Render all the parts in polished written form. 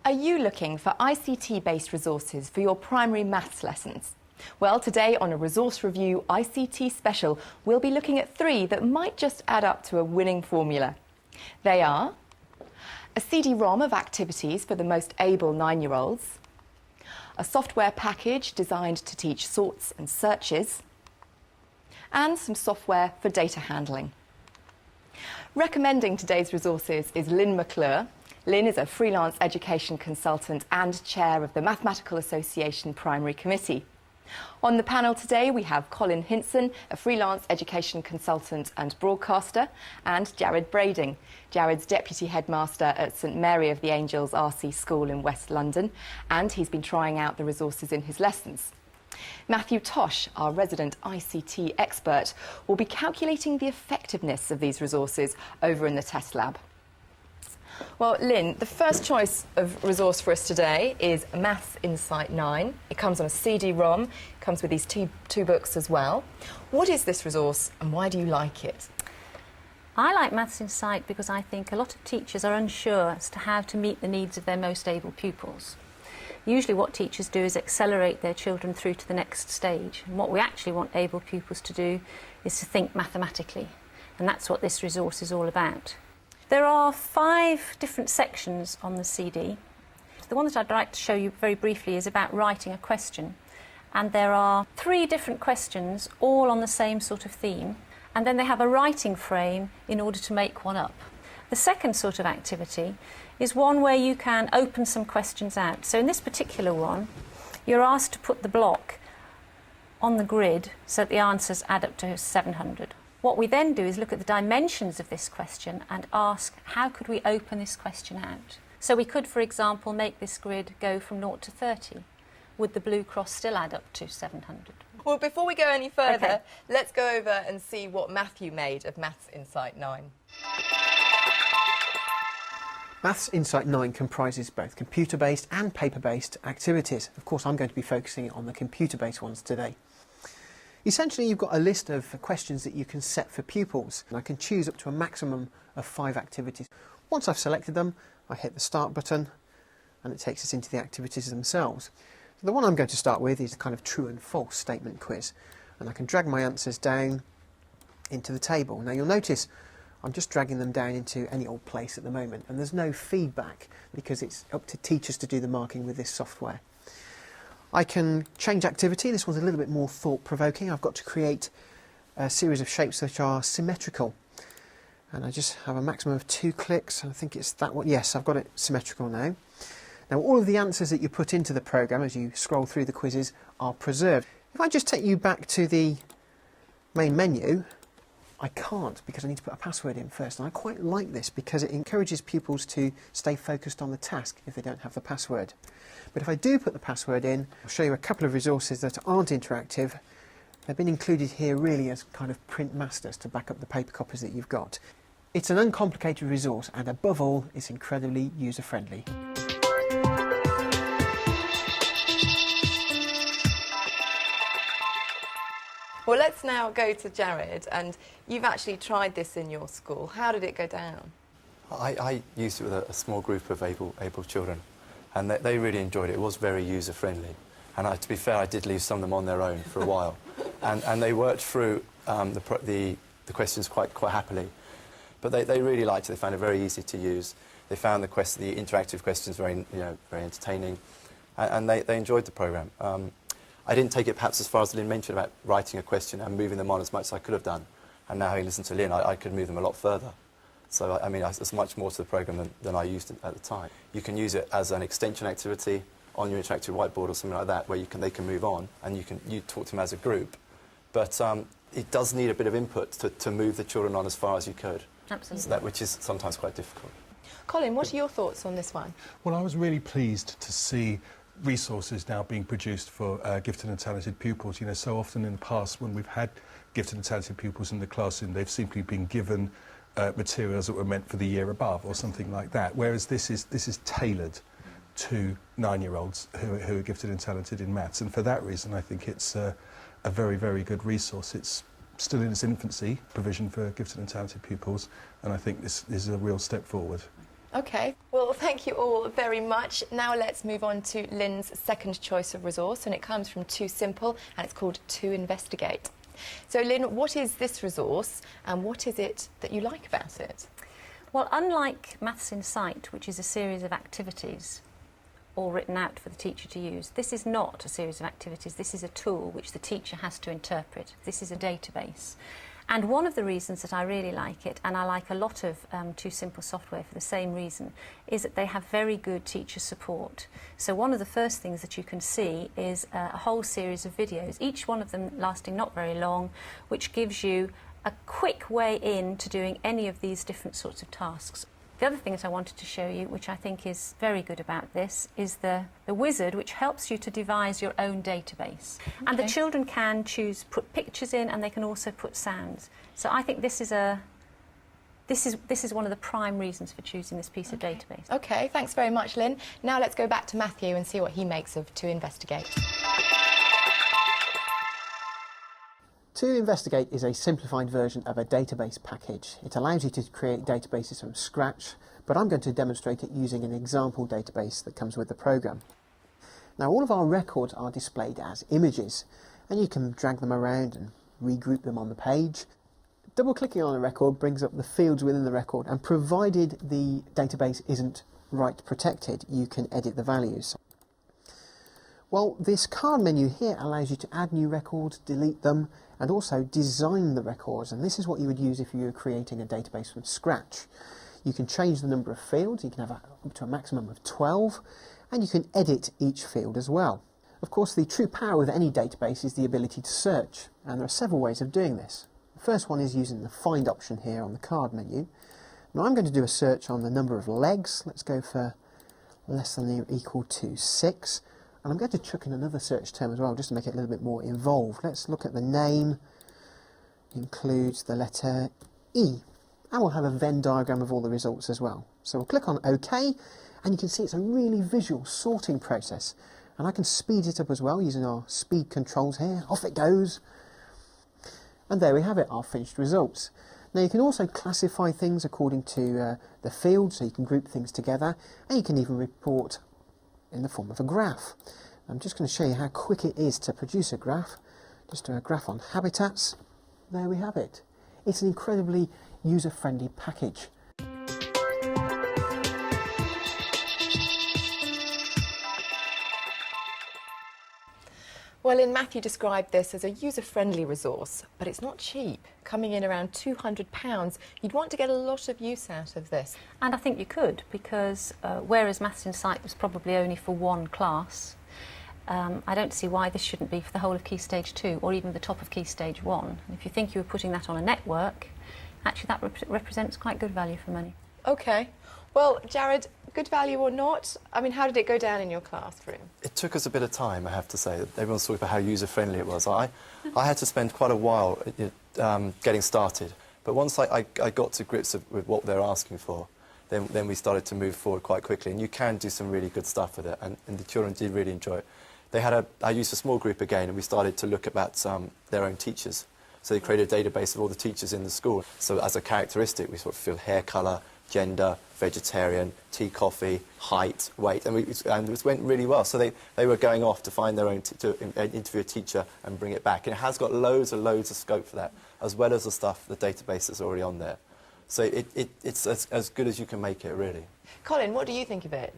Are you looking for ICT-based resources for your primary maths lessons? Well, today on a Resource Review ICT special, we'll be looking at 3 that might just add up to a winning formula. They are a CD Rom of activities for the most able 9-year-olds, a software package designed to teach sorts and searches, and some software for data handling. Recommending today's resources is Lynne McClure. Lynne is a freelance education consultant and chair of the Mathematical Association Primary Committee. On the panel today we have Colin Hinson, a freelance education consultant and broadcaster, and Jared Brading. Jared's deputy headmaster at St Mary of the Angels RC School in West London, and he's been trying out the resources in his lessons. Matthew Tosh, our resident ICT expert, will be calculating the effectiveness of these resources over in the test lab. Well, Lynne, the first choice of resource for us today is Mathsinsight 9. It comes on a CD Rom, it comes with these two books as well. What is this resource and why do you like it? I like Mathsinsight because I think a lot of teachers are unsure as to how to meet the needs of their most able pupils. Usually what teachers do is accelerate their children through to the next stage, and what we actually want able pupils to do is to think mathematically, and that's what this resource is all about. There are 5 different sections on the CD. The one that I'd like to show you very briefly is about writing a question, and there are 3 different questions all on the same sort of theme, and then they have a writing frame in order to make one up. The second sort of activity is one where you can open some questions out. So in this particular one, you're asked to put the block on the grid so that the answers add up to 700. What we then do is look at the dimensions of this question and ask, how could we open this question out? So we could, for example, make this grid go from 0 to 30. Would the blue cross still add up to 700? Well, before we go any further, Okay. let's go over and see what Matthew made of Mathsinsight 9. Mathsinsight 9 comprises both computer-based and paper-based activities. Of course, I'm going to be focusing on the computer-based ones today. Essentially, you've got a list of questions that you can set for pupils, and I can choose up to a maximum of 5 activities. Once I've selected them, I hit the Start button, and it takes us into the activities themselves. The one I'm going to start with is a kind of true and false statement quiz, and I can drag my answers down into the table. Now, you'll notice I'm just dragging them down into any old place at the moment, and there's no feedback because it's up to teachers to do the marking with this software. I can change activity. This one's a little bit more thought-provoking. I've got to create a series of shapes which are symmetrical, and I just have a maximum of 2 clicks. I think it's that one. Yes, I've got it symmetrical now. Now, all of the answers that you put into the programme as you scroll through the quizzes are preserved. If I just take you back to the main menu, I can't because I need to put a password in first, and I quite like this because it encourages pupils to stay focused on the task if they don't have the password. But if I do put the password in, I'll show you a couple of resources that aren't interactive. They've been included here really as kind of print masters to back up the paper copies that you've got. It's an uncomplicated resource, and above all, it's incredibly user-friendly. Well, let's now go to Jared, and you've actually tried this in your school. How did it go down? I used it with a small group of able children, and they really enjoyed it. It was very user-friendly, and to be fair, I did leave some of them on their own for a while, and they worked through the questions quite happily. But they really liked it. They found it very easy to use. They found the interactive questions very entertaining, and they enjoyed the programme. I didn't take it perhaps as far as Lynne mentioned about writing a question and moving them on as much as I could have done. And now having listened to Lynne, I could move them a lot further. So, I mean, there's much more to the programme than I used at the time. You can use it as an extension activity on your interactive whiteboard or something like that, where they can move on and you talk to them as a group. But it does need a bit of input to move the children on as far as you could. Absolutely. Which is sometimes quite difficult. Colin, what are your thoughts on this one? Well, I was really pleased to see resources now being produced for gifted and talented pupils. You know, so often in the past when we've had gifted and talented pupils in the classroom, they've simply been given materials that were meant for the year above or something like that, whereas this is tailored to 9-year-olds who are gifted and talented in maths, and for that reason I think it's a very, very good resource. It's still in its infancy, provision for gifted and talented pupils, and I think this is a real step forward. OK, well, thank you all very much. Now let's move on to Lynne's second choice of resource, and it comes from Too Simple, and it's called To Investigate. So, Lynne, what is this resource, and what is it that you like about it? Well, unlike mathsinsight, which is a series of activities all written out for the teacher to use, this is not a series of activities. This is a tool which the teacher has to interpret. This is a database. And one of the reasons that I really like it, and I like a lot of Too Simple software for the same reason, is that they have very good teacher support. So one of the first things that you can see is a whole series of videos, each one of them lasting not very long, which gives you a quick way in to doing any of these different sorts of tasks. The other thing that I wanted to show you, which I think is very good about this, is the wizard, which helps you to devise your own database. Okay. And the children can put pictures in, and they can also put sounds. So I think this is one of the prime reasons for choosing this piece of database. OK, thanks very much, Lynne. Now let's go back to Matthew and see what he makes of To Investigate. To Investigate is a simplified version of a database package. It allows you to create databases from scratch, but I'm going to demonstrate it using an example database that comes with the program. Now, all of our records are displayed as images, and you can drag them around and regroup them on the page. Double-clicking on a record brings up the fields within the record, and provided the database isn't write protected, you can edit the values. Well, this card menu here allows you to add new records, delete them, and also design the records, and this is what you would use if you were creating a database from scratch. You can change the number of fields, you can have up to a maximum of 12, and you can edit each field as well. Of course, the true power of any database is the ability to search, and there are several ways of doing this. The first one is using the Find option here on the card menu. Now I'm going to do a search on the number of legs. Let's go for less than or equal to 6. And I'm going to chuck in another search term as well, just to make it a little bit more involved. Let's look at the name, includes the letter E. And we'll have a Venn diagram of all the results as well. So we'll click on OK, and you can see it's a really visual sorting process. And I can speed it up as well using our speed controls here. Off it goes. And there we have it, our finished results. Now you can also classify things according to the field, so you can group things together, and you can even report in the form of a graph. I'm just going to show you how quick it is to produce a graph. Just do a graph on habitats. There we have it. It's an incredibly user-friendly package. Well, Lynne, Matthew described this as a user-friendly resource, but it's not cheap. Coming in around £200, you'd want to get a lot of use out of this. And I think you could, because whereas mathsinsight was probably only for one class, I don't see why this shouldn't be for the whole of Key Stage 2 or even the top of Key Stage 1. And if you think you were putting that on a network, actually that represents quite good value for money. OK. Well, Jared, good value or not, I mean, how did it go down in your classroom? It took us a bit of time, I have to say. Everyone's talking about how user-friendly it was. I had to spend quite a while getting started. But once I got to grips with what they're asking for, then we started to move forward quite quickly. And you can do some really good stuff with it, and the children did really enjoy it. I used a small group again, and we started to look at their own teachers. So they created a database of all the teachers in the school. So as a characteristic, we sort of feel hair colour, gender, vegetarian, tea, coffee, height, weight, and it went really well. So they were going off to find their own, to interview a teacher and bring it back. And it has got loads of scope for that, as well as the stuff, the database that's already on there. So it's as good as you can make it, really. Colin, what do you think of it?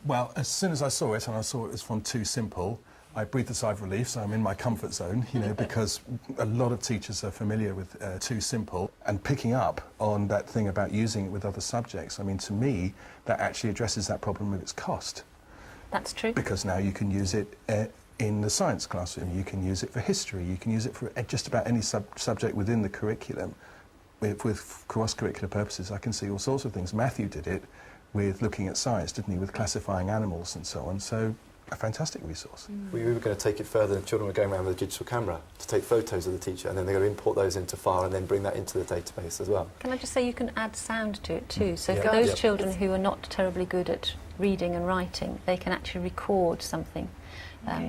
Well, as soon as I saw it, and I saw it was from Too Simple, I breathed a sigh of relief, so I'm in my comfort zone, you know, because a lot of teachers are familiar with Too Simple, and picking up on that thing about using it with other subjects. I mean, to me, that actually addresses that problem with its cost. That's true. Because now you can use it in the science classroom, you can use it for history, you can use it for just about any subject within the curriculum. With cross-curricular purposes, I can see all sorts of things. Matthew did it with looking at science, didn't he, with classifying animals and so on. So, a fantastic resource. We were going to take it further, and children were going around with a digital camera to take photos of the teacher, and then they're going to import those into file and then bring that into the database as well. Can I just say you can add sound to it too? So Yeah. for those children who are not terribly good at reading and writing, they can actually record something.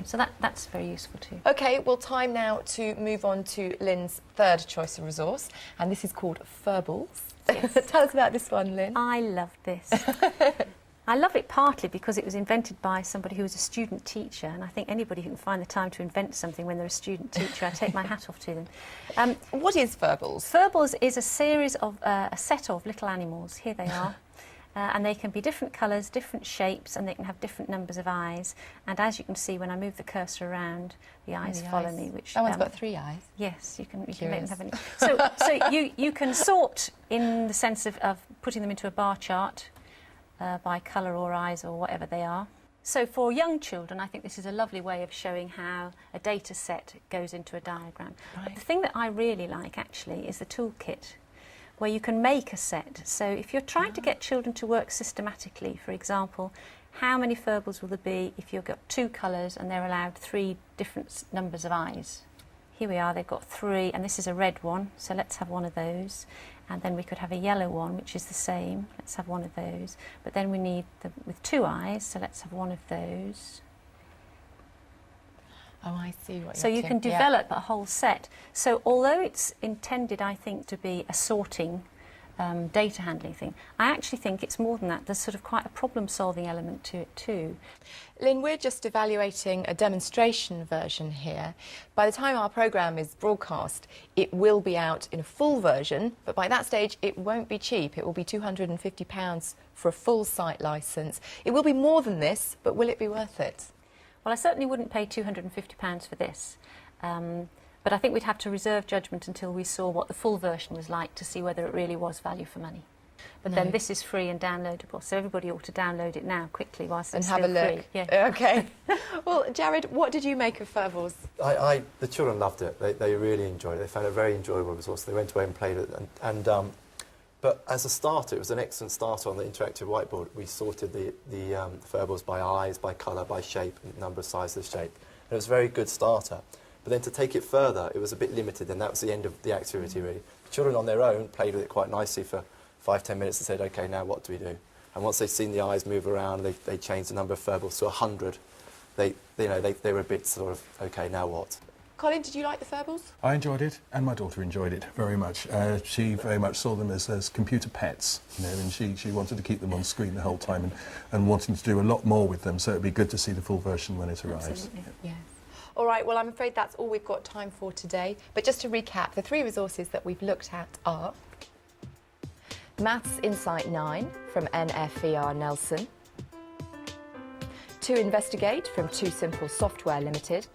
So that's very useful too. OK, well, time now to move on to Lynn's third choice of resource, and this is called Furbles. Yes. Tell us about this one, Lynne. I love this. I love it partly because it was invented by somebody who was a student teacher, and I think anybody who can find the time to invent something when they're a student teacher, I take my hat off to them. What is Furbles? Furbles is a series of, a set of little animals. Here they are. And they can be different colours, different shapes, and they can have different numbers of eyes. And as you can see, when I move the cursor around, the eyes follow me. Which that one's got 3 eyes. Yes, you can make them have any. So you can sort in the sense of putting them into a bar chart by colour or eyes or whatever they are. So for young children, I think this is a lovely way of showing how a data set goes into a diagram. Right. But the thing that I really like, actually, is the toolkit, where you can make a set. So if you're trying to get children to work systematically, for example, how many Furbles will there be if you've got 2 colours and they're allowed 3 different numbers of eyes? Here we are, they've got 3, and this is a red one, so let's have one of those. And then we could have a yellow one, which is the same. Let's have one of those. But then we need them with 2 eyes, so let's have one of those. Oh, I see what So you can develop a whole set. So although it's intended, I think, to be a sorting, data handling thing, I actually think it's more than that. There's sort of quite a problem-solving element to it too. Lynne, we're just evaluating a demonstration version here. By the time our programme is broadcast, it will be out in a full version, but by that stage it won't be cheap. It will be £250 for a full site licence. It will be more than this, but will it be worth it? Well, I certainly wouldn't pay £250 for this. But I think we'd have to reserve judgment until we saw what the full version was like to see whether it really was value for money. But then this is free and downloadable, so everybody ought to download it now quickly whilst it's still free. And have a look. Yeah. OK. Well, Jared, what did you make of Furbles? The children loved it. They really enjoyed it. They found it a very enjoyable resource. They went away and played it. But as a starter, it was an excellent starter on the interactive whiteboard. We sorted the Furbles by eyes, by colour, by shape, and number of sizes of shape. And it was a very good starter. But then to take it further, it was a bit limited, and that was the end of the activity, really. The children on their own played with it quite nicely for 5-10 minutes and said, OK, now what do we do? And once they'd seen the eyes move around, they changed the number of Furbles to 100. They were a bit sort of, OK, now what? Colin, did you like the Furbles? I enjoyed it, and my daughter enjoyed it very much. She very much saw them as computer pets, you know, and she wanted to keep them on screen the whole time and wanting to do a lot more with them, so it'd be good to see the full version when it arrives. Absolutely. Yeah. All right, well, I'm afraid that's all we've got time for today. But just to recap, the 3 resources that we've looked at are Maths Insight 9 from NFER Nelson, To Investigate from Too Simple Software Limited,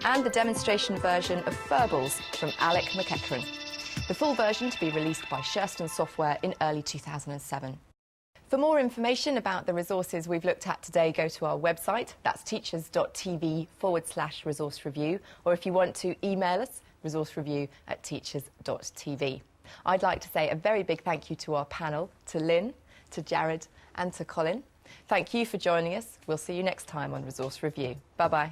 and the demonstration version of Furbles from Alec McClure. The full version to be released by Sherston Software in early 2007. For more information about the resources we've looked at today, go to our website. That's teachers.tv/resource review. Or if you want to email us, resourcereview@teachers.tv. I'd like to say a very big thank you to our panel, to Lynne, to Jared and to Colin. Thank you for joining us. We'll see you next time on Resource Review. Bye-bye.